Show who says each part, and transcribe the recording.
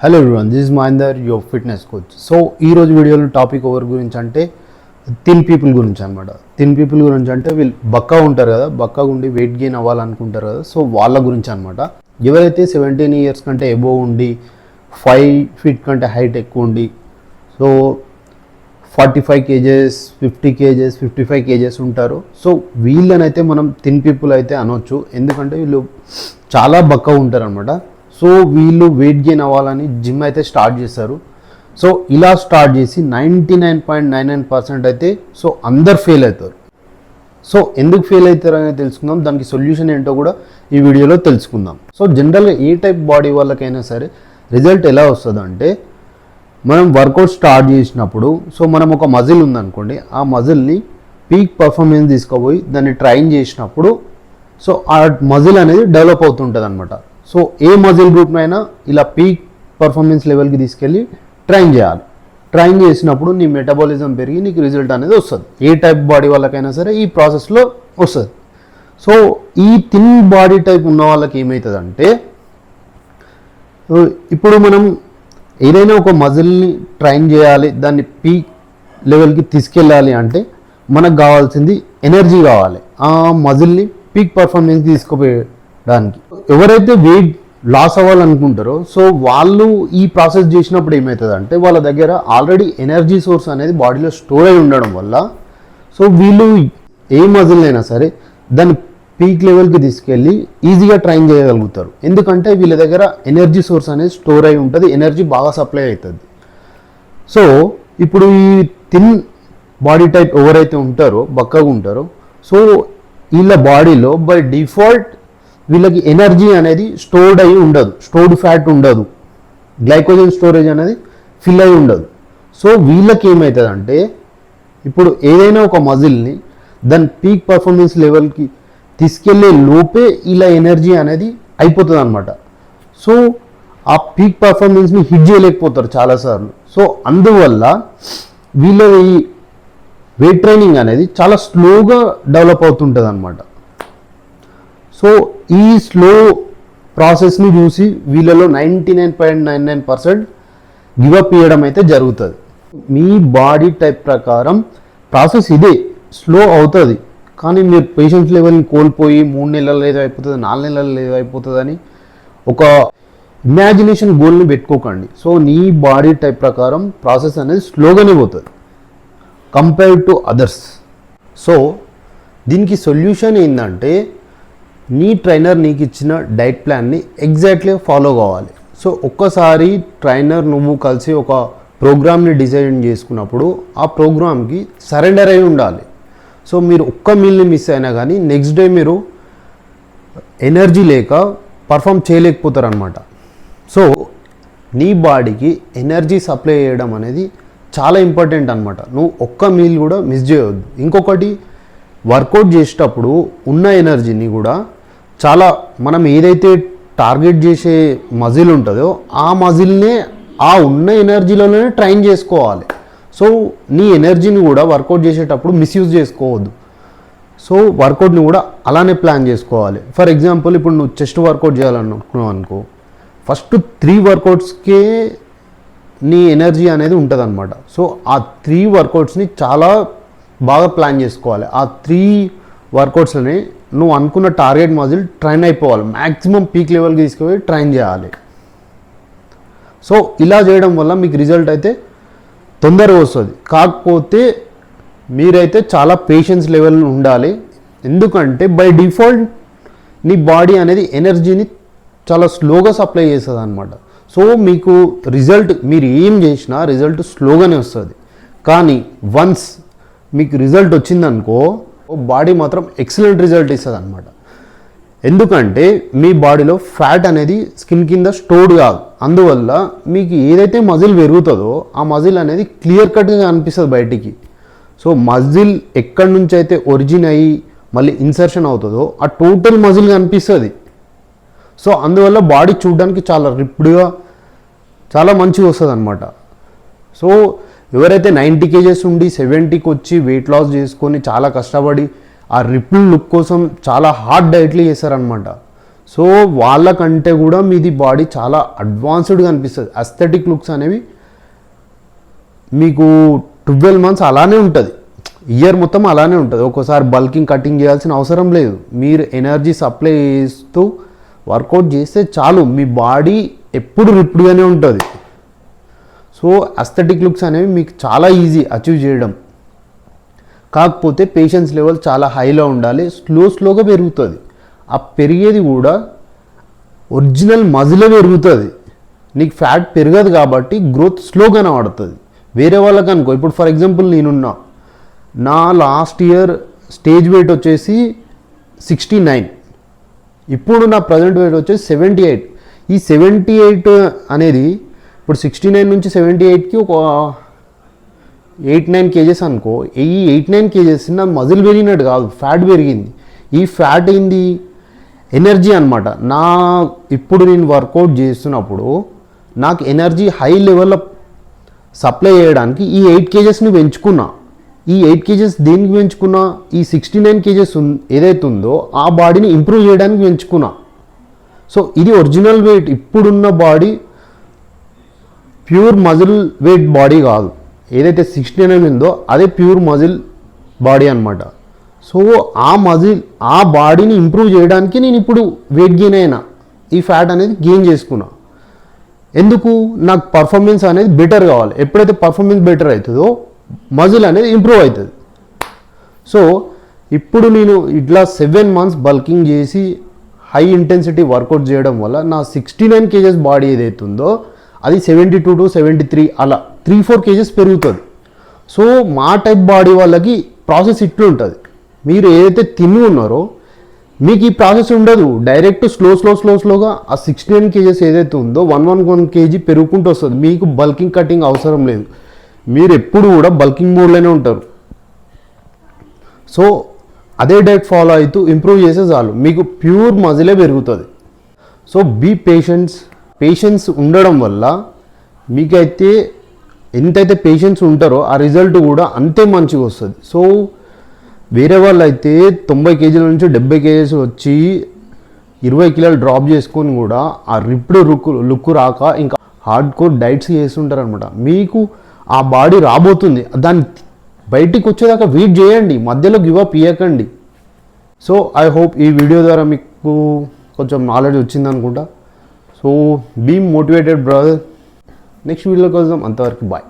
Speaker 1: Hello everyone, this is Mahender, your fitness coach. So ఈరోజు వీడియోలో topic ఎవరి గురించి అంటే థిన్ పీపుల్ గురించి అనమాట. థిన్ పీపుల్ గురించి అంటే వీళ్ళు బక్కా ఉంటారు కదా, బక్కాగా ఉండి వెయిట్ గెయిన్ అవ్వాలనుకుంటారు కదా, సో వాళ్ళ గురించి అనమాట. ఎవరైతే 17 years కంటే ఎబోవ్ ఉండి 5 feet కంటే హైట్ ఎక్కువ ఉండి సో 45 kgs 50 kgs 55 kgs ఉంటారు. సో వీళ్ళనైతే మనం థిన్ పీపుల్ అయితే అనొచ్చు, ఎందుకంటే వీళ్ళు చాలా బక్కా ఉంటారు అనమాట. సో వీళ్ళు వెయిట్ గెయిన్ అవ్వాలని జిమ్ అయితే స్టార్ట్ చేస్తారు. సో ఇలా స్టార్ట్ చేసి 99.99% అయితే సో అందరు ఫెయిల్ అవుతారు. సో ఎందుకు ఫెయిల్ అవుతారు అనేది తెలుసుకుందాం, దానికి సొల్యూషన్ ఏంటో కూడా ఈ వీడియోలో తెలుసుకుందాం. సో జనరల్గా ఏ టైప్ బాడీ వాళ్ళకైనా సరే రిజల్ట్ ఎలా వస్తుంది అంటే, మనం వర్కౌట్ స్టార్ట్ చేసినప్పుడు సో మనం ఒక మజిల్ ఉందనుకోండి, ఆ మజిల్ని పీక్ పర్ఫార్మెన్స్ తీసుకుపోయి దాన్ని ట్రైన్ చేసినప్పుడు సో ఆ మజిల్ అనేది డెవలప్ అవుతుంటుంది అనమాట. సో ఏ మజిల్ గ్రూప్నైనా ఇలా పీక్ పర్ఫార్మెన్స్ లెవెల్కి తీసుకెళ్ళి ట్రైన్ చేయాలి. ట్రైన్ చేసినప్పుడు నీ మెటబాలిజం పెరిగి నీకు రిజల్ట్ అనేది వస్తుంది. ఏ టైప్ బాడీ వాళ్ళకైనా సరే ఈ ప్రాసెస్లో వస్తుంది. సో ఈ థిన్ బాడీ టైప్ ఉన్న వాళ్ళకి ఏమవుతుందంటే, ఇప్పుడు మనం ఏదైనా ఒక మజిల్ని ట్రైన్ చేయాలి, దాన్ని పీక్ లెవెల్కి తీసుకెళ్ళాలి అంటే మనకు కావాల్సింది ఎనర్జీ కావాలి, ఆ మజిల్ని పీక్ పర్ఫార్మెన్స్ తీసుకుపోయడానికి. ఎవరైతే వెయిట్ లాస్ అవ్వాలనుకుంటారో సో వాళ్ళు ఈ ప్రాసెస్ చేసినప్పుడు ఏమవుతుంది అంటే, వాళ్ళ దగ్గర ఆల్రెడీ ఎనర్జీ సోర్స్ అనేది బాడీలో స్టోర్ అయి ఉండడం వల్ల సో వీళ్ళు ఏ మజిల్ అయినా సరే దాన్ని పీక్ లెవెల్కి తీసుకెళ్ళి ఈజీగా ట్రైన్ చేయగలుగుతారు. ఎందుకంటే వీళ్ళ దగ్గర ఎనర్జీ సోర్స్ అనేది స్టోర్ అయి ఉంటుంది, ఎనర్జీ బాగా సప్లై అవుతుంది. సో ఇప్పుడు ఈ థిన్ బాడీ టైప్ ఎవరైతే ఉంటారో, బక్కగా ఉంటారో, సో వీళ్ళ బాడీలో బై డిఫాల్ట్ వీళ్ళకి ఎనర్జీ అనేది స్టోర్డ్ అయి ఉండదు, స్టోర్డ్ ఫ్యాట్ ఉండదు, గ్లైకోజన్ స్టోరేజ్ అనేది ఫిల్ అయి ఉండదు. సో వీళ్ళకి ఏమవుతుంది అంటే, ఇప్పుడు ఏదైనా ఒక మజిల్ని దాని పీక్ పర్ఫార్మెన్స్ లెవెల్కి తీసుకెళ్లే లోపే ఇలా ఎనర్జీ అనేది అయిపోతుంది అనమాట. సో ఆ పీక్ పర్ఫార్మెన్స్ని హిట్ చేయలేకపోతారు చాలాసార్లు. సో అందువల్ల వీళ్ళ ఈ వెయిట్ ట్రైనింగ్ అనేది చాలా స్లోగా డెవలప్ అవుతుంటుంది అనమాట. సో ఈ స్లో ప్రాసెస్ని చూసి వీళ్ళలో 99.99% గివప్ ఇవ్వడం అయితే జరుగుతుంది. మీ బాడీ టైప్ ప్రకారం ప్రాసెస్ ఇదే, స్లో అవుతుంది. కానీ మీరు పేషెన్స్ లెవెల్ని కోల్పోయి 3 నెలలు ఏదో అయిపోతుంది, 4 నెలలు ఏదో అయిపోతుంది అని ఒక ఇమాజినేషన్ గోల్ని పెట్టుకోకండి. సో నీ బాడీ టైప్ ప్రకారం ప్రాసెస్ అనేది స్లోగానే పోతుంది కంపేర్డ్ టు అదర్స్. సో దీనికి సొల్యూషన్ ఏంటంటే, నీ ట్రైనర్ నీకు ఇచ్చిన డైట్ ప్లాన్ని ఎగ్జాక్ట్లీ ఫాలో కావాలి. సో ఒక్కసారి ట్రైనర్ నువ్వు కలిసి ఒక ప్రోగ్రామ్ని డిజైన్ చేసుకున్నప్పుడు ఆ ప్రోగ్రామ్కి సరెండర్ అయి ఉండాలి. సో మీరు ఒక్క మీల్ని మిస్ అయినా కానీ నెక్స్ట్ డే మీరు ఎనర్జీ లేక పర్ఫామ్ చేయలేకపోతారు అనమాట. సో నీ బాడీకి ఎనర్జీ సప్లై చేయడం అనేది చాలా ఇంపార్టెంట్ అనమాట. నువ్వు ఒక్క మీల్ కూడా మిస్ చేయవద్దు. ఇంకొకటి, వర్కౌట్ చేసేటప్పుడు ఉన్న ఎనర్జీని కూడా చాలా మనం ఏదైతే టార్గెట్ చేసే మజిల్ ఉంటుందో ఆ మజిల్నే ఆ ఉన్న ఎనర్జీలోనే ట్రైన్ చేసుకోవాలి. సో నీ ఎనర్జీని కూడా వర్కౌట్ చేసేటప్పుడు మిస్యూజ్ చేసుకోవద్దు. సో వర్కౌట్ని కూడా అలానే ప్లాన్ చేసుకోవాలి. ఫర్ ఎగ్జాంపుల్, ఇప్పుడు నువ్వు చెస్ట్ వర్కౌట్ చేయాలనుకున్నావు అనుకో, ఫస్ట్ 3 వర్కౌట్స్కే నీ ఎనర్జీ అనేది ఉంటుంది అనమాట. సో ఆ 3 వర్కౌట్స్ని చాలా బాగా ప్లాన్ చేసుకోవాలి. ఆ 3 వర్కౌట్స్ని నువ్వు అనుకున్న టార్గెట్ మజిల్ ట్రైన్ అయిపోవాలి, మ్యాక్సిమం పీక్ లెవెల్కి తీసుకుపోయి ట్రైన్ చేయాలి. సో ఇలా చేయడం వల్ల మీకు రిజల్ట్ అయితే తొందరగా వస్తుంది. కాకపోతే మీరైతే చాలా పేషెన్స్ లెవెల్ ఉండాలి. ఎందుకంటే బై డిఫాల్ట్ నీ బాడీ అనేది ఎనర్జీని చాలా స్లోగా సప్లై చేస్తుంది అనమాట. సో మీకు రిజల్ట్, మీరు ఏం చేసినా రిజల్ట్ స్లోగానే వస్తుంది. కానీ వన్స్ మీకు రిజల్ట్ వచ్చిందనుకో, బాడీ మాత్రం ఎక్సలెంట్ రిజల్ట్ ఇస్తుంది అనమాట. ఎందుకంటే మీ బాడీలో ఫ్యాట్ అనేది స్కిన్ కింద స్టోర్డ్ కాదు. అందువల్ల మీకు ఏదైతే మజిల్ పెరుగుతుందో ఆ మజిల్ అనేది క్లియర్ కట్గా అనిపిస్తుంది బయటికి. సో మజిల్ ఎక్కడి నుంచి అయితే ఒరిజిన్ అయ్యి మళ్ళీ ఇన్సర్షన్ అవుతుందో ఆ టోటల్ మజిల్ కనిపిస్తుంది. సో అందువల్ల బాడీ చూడడానికి చాలా రిప్డ్గా చాలా మంచిగా వస్తుంది అనమాట. సో ఎవరైతే 90 kgs ఉండి 70కి వచ్చి వెయిట్ లాస్ చేసుకొని చాలా కష్టపడి ఆ రిపుల్ లుక్ కోసం చాలా హార్డ్ డైట్లు చేశారనమాట. సో వాళ్ళకంటే కూడా మీది బాడీ చాలా అడ్వాన్స్డ్గా అనిపిస్తుంది. అస్థెటిక్ లుక్స్ అనేవి మీకు 12 months అలానే ఉంటుంది, ఇయర్ మొత్తం అలానే ఉంటుంది. ఒక్కోసారి బల్కింగ్ కటింగ్ చేయాల్సిన అవసరం లేదు. మీరు ఎనర్జీ సప్లై చేస్తూ వర్కౌట్ చేస్తే చాలు, మీ బాడీ ఎప్పుడు రిప్డ్గానే ఉంటుంది. సో అస్థెటిక్ లుక్స్ అనేవి మీకు చాలా ఈజీ అచీవ్ చేయడం. కాకపోతే పేషెన్స్ లెవెల్ చాలా హైలో ఉండాలి. స్లోగా పెరుగుతుంది. ఆ పెరిగేది కూడా ఒరిజినల్ మజిలే పెరుగుతుంది. నీకు ఫ్యాట్ పెరగదు కాబట్టి గ్రోత్ స్లోగానే పడుతుంది. వేరే వాళ్ళకి అనుకో, ఇప్పుడు ఫర్ ఎగ్జాంపుల్ నేనున్నా, నా లాస్ట్ ఇయర్ స్టేజ్ వెయిట్ వచ్చేసి 69, ఇప్పుడు నా ప్రజెంట్ వెయిట్ వచ్చేసి 78. ఈ 78 అనేది ఇప్పుడు 69 నుంచి 78కి ఒక 8-9 kgs అనుకో. ఈ 8-9 kgs నా మజిల్ పెరిగినట్టు కాదు, ఫ్యాట్ పెరిగింది. ఈ ఫ్యాట్ ఏంది? ఎనర్జీ అనమాట. ఇప్పుడు నేను వర్కౌట్ చేస్తున్నప్పుడు నాకు ఎనర్జీ హై లెవెల్లో సప్లై చేయడానికి ఈ 8 kgsని పెంచుకున్నా. ఈ 8 kgs దేనికి పెంచుకున్నా? ఈ 69 kgs ఏదైతే ఉందో ఆ బాడీని ఇంప్రూవ్ చేయడానికి పెంచుకున్నా. సో ఇది ఒరిజినల్ వెయిట్. ఇప్పుడున్న body pure muscle weight body కాదు. ఏదైతే 69 ఉందో అదే ప్యూర్ మజిల్ బాడీ అనమాట. సో ఆ బాడీని ఇంప్రూవ్ చేయడానికి నేను ఇప్పుడు వెయిట్ గెయిన్ అయినా, ఈ ఫ్యాట్ అనేది గెయిన్ చేసుకున్నా. ఎందుకు? నాకు పర్ఫార్మెన్స్ అనేది బెటర్ కావాలి. ఎప్పుడైతే పర్ఫార్మెన్స్ బెటర్ అవుతుందో మజిల్ అనేది ఇంప్రూవ్ అవుతుంది. సో ఇప్పుడు నేను ఇట్లా 7 months బల్కింగ్ చేసి హై ఇంటెన్సిటీ వర్కౌట్ చేయడం వల్ల నా 69 kgs బాడీ ఏదైతుందో అది 72 to 73 అలా 3-4 kgs పెరుగుతుంది. సో మా టైప్ బాడీ వాళ్ళకి ప్రాసెస్ ఇట్లా ఉంటుంది. మీరు ఏదైతే తిని ఉన్నారో మీకు ఈ ప్రాసెస్ ఉండదు. డైరెక్ట్ స్లోగా ఆ 69 kgs ఏదైతే ఉందో 1 kg పెరుగుకుంటూ వస్తుంది. మీకు బల్కింగ్ కటింగ్ అవసరం లేదు. మీరు ఎప్పుడు కూడా బల్కింగ్ మోడ్లోనే ఉంటారు. సో అదే డైట్ ఫాలో అవుతూ ఇంప్రూవ్ చేసే చాలు, మీకు ప్యూర్ మజిలే పెరుగుతుంది. సో బీ పేషెన్స్ ఉండడం వల్ల మీకైతే ఎంతైతే పేషెన్స్ ఉంటారో ఆ రిజల్ట్ కూడా అంతే మంచిగా వస్తుంది. సో వేరే వాళ్ళు అయితే 90 kg నుంచి 70 kgs వచ్చి 20 kg డ్రాప్ చేసుకొని కూడా ఆ రిప్డ్ లుక్ రాక ఇంకా హార్డ్ కోర్ డైట్స్ చేస్తుంటారు అనమాట. మీకు ఆ బాడీ రాబోతుంది, దాన్ని బయటికి వచ్చేదాకా వెయిట్ చేయండి, మధ్యలో గివ్ అప్ ఇవ్వకండి. సో ఐ హోప్ ఈ వీడియో ద్వారా మీకు కొంచెం నాలెడ్జ్ వచ్చింది అనుకుంటా. So be motivated brother. Next వీడియోకి వద్దాం. అంతవరకు బాయ్.